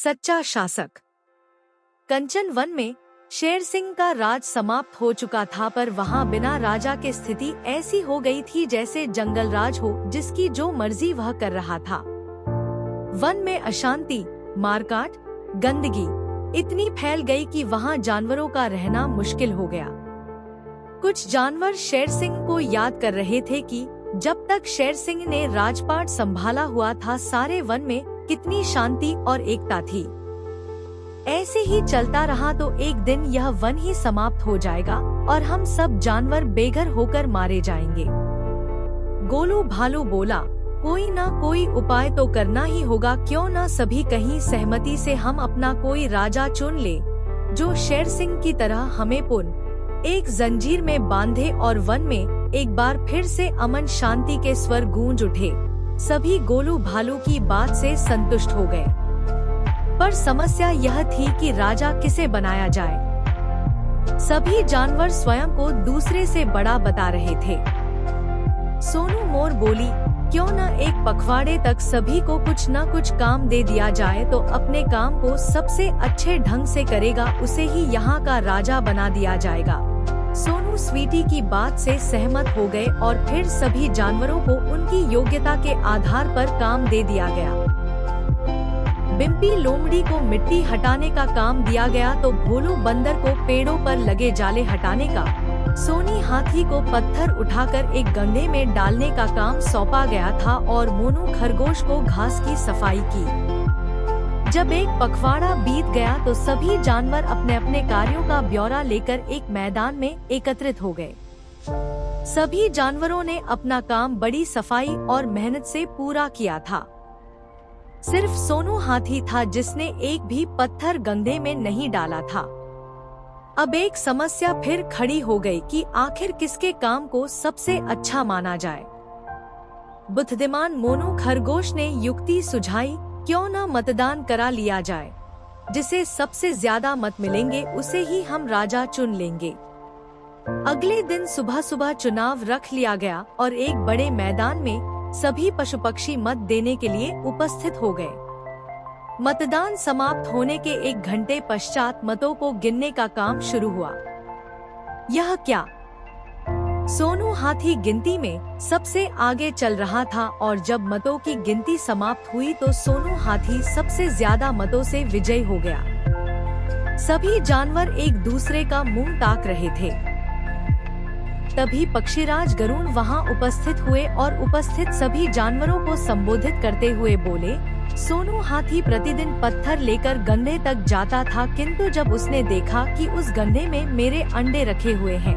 सच्चा शासक। कंचन वन में शेर सिंह का राज समाप्त हो चुका था, पर वहाँ बिना राजा के स्थिति ऐसी हो गई थी जैसे जंगल राज हो, जिसकी जो मर्जी वह कर रहा था। वन में अशांति, मारकाट, गंदगी इतनी फैल गई कि वहाँ जानवरों का रहना मुश्किल हो गया। कुछ जानवर शेर सिंह को याद कर रहे थे कि जब तक शेर सिंह ने राजपाट संभाला हुआ था, सारे वन में कितनी शांति और एकता थी। ऐसे ही चलता रहा तो एक दिन यह वन ही समाप्त हो जाएगा और हम सब जानवर बेघर होकर मारे जाएंगे। गोलू भालू बोला, कोई ना कोई उपाय तो करना ही होगा, क्यों ना सभी कहीं सहमति से हम अपना कोई राजा चुन ले जो शेर सिंह की तरह हमें पुन एक जंजीर में बांधे और वन में एक बार फिर से अमन शांति के स्वर गूंज उठे। सभी गोलू भालू की बात से संतुष्ट हो गए, पर समस्या यह थी कि राजा किसे बनाया जाए। सभी जानवर स्वयं को दूसरे से बड़ा बता रहे थे। सोनू मोर बोली, क्यों न एक पखवाड़े तक सभी को कुछ न कुछ काम दे दिया जाए, तो अपने काम को सबसे अच्छे ढंग से करेगा उसे ही यहाँ का राजा बना दिया जाएगा। सोनू स्वीटी की बात से सहमत हो गए और फिर सभी जानवरों को उनकी योग्यता के आधार पर काम दे दिया गया। बिम्पी लोमड़ी को मिट्टी हटाने का काम दिया गया तो भोलू बंदर को पेड़ों पर लगे जाले हटाने का, सोनी हाथी को पत्थर उठाकर एक गड्ढे में डालने का काम सौंपा गया था और मोनू खरगोश को घास की सफाई की। जब एक पखवाड़ा बीत गया तो सभी जानवर अपने अपने कार्यों का ब्यौरा लेकर एक मैदान में एकत्रित हो गए। सभी जानवरों ने अपना काम बड़ी सफाई और मेहनत से पूरा किया था। सिर्फ सोनू हाथी था जिसने एक भी पत्थर गड्ढे में नहीं डाला था। अब एक समस्या फिर खड़ी हो गई कि आखिर किसके काम को सबसे अच्छा माना जाए। बुद्धिमान मोनू खरगोश ने युक्ति सुझाई, क्यों न मतदान करा लिया जाए, जिसे सबसे ज्यादा मत मिलेंगे उसे ही हम राजा चुन लेंगे। अगले दिन सुबह सुबह चुनाव रख लिया गया और एक बड़े मैदान में सभी पशु पक्षी मत देने के लिए उपस्थित हो गए। मतदान समाप्त होने के 1 घंटे पश्चात मतों को गिनने का काम शुरू हुआ। यह क्या? सोनू हाथी गिनती में सबसे आगे चल रहा था और जब मतों की गिनती समाप्त हुई तो सोनू हाथी सबसे ज्यादा मतों से विजयी हो गया। सभी जानवर एक दूसरे का मुंह ताक रहे थे। तभी पक्षीराज गरुड़ वहां उपस्थित हुए और उपस्थित सभी जानवरों को संबोधित करते हुए बोले, सोनू हाथी प्रतिदिन पत्थर लेकर गड्ढे तक जाता था, किंतु जब उसने देखा कि उस गड्ढे में मेरे अंडे रखे हुए हैं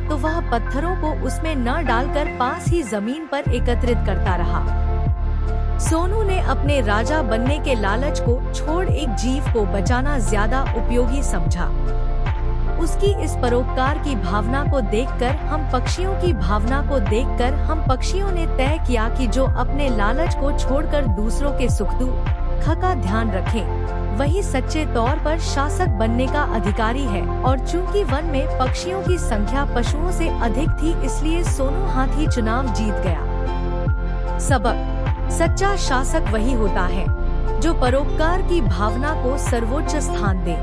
तो वह पत्थरों को उसमें न डालकर पास ही जमीन पर एकत्रित करता रहा। सोनू ने अपने राजा बनने के लालच को छोड़ एक जीव को बचाना ज्यादा उपयोगी समझा। उसकी इस परोपकार की भावना को देखकर हम पक्षियों की भावना को देखकर हम पक्षियों ने तय किया कि जो अपने लालच को छोड़कर दूसरों के सुख दुख का ध्यान रखें, वही सच्चे तौर पर शासक बनने का अधिकारी है। और चूंकि वन में पक्षियों की संख्या पशुओं से अधिक थी, इसलिए सोनू हाथी चुनाव जीत गया। सबक: सच्चा शासक वही होता है जो परोपकार की भावना को सर्वोच्च स्थान दे।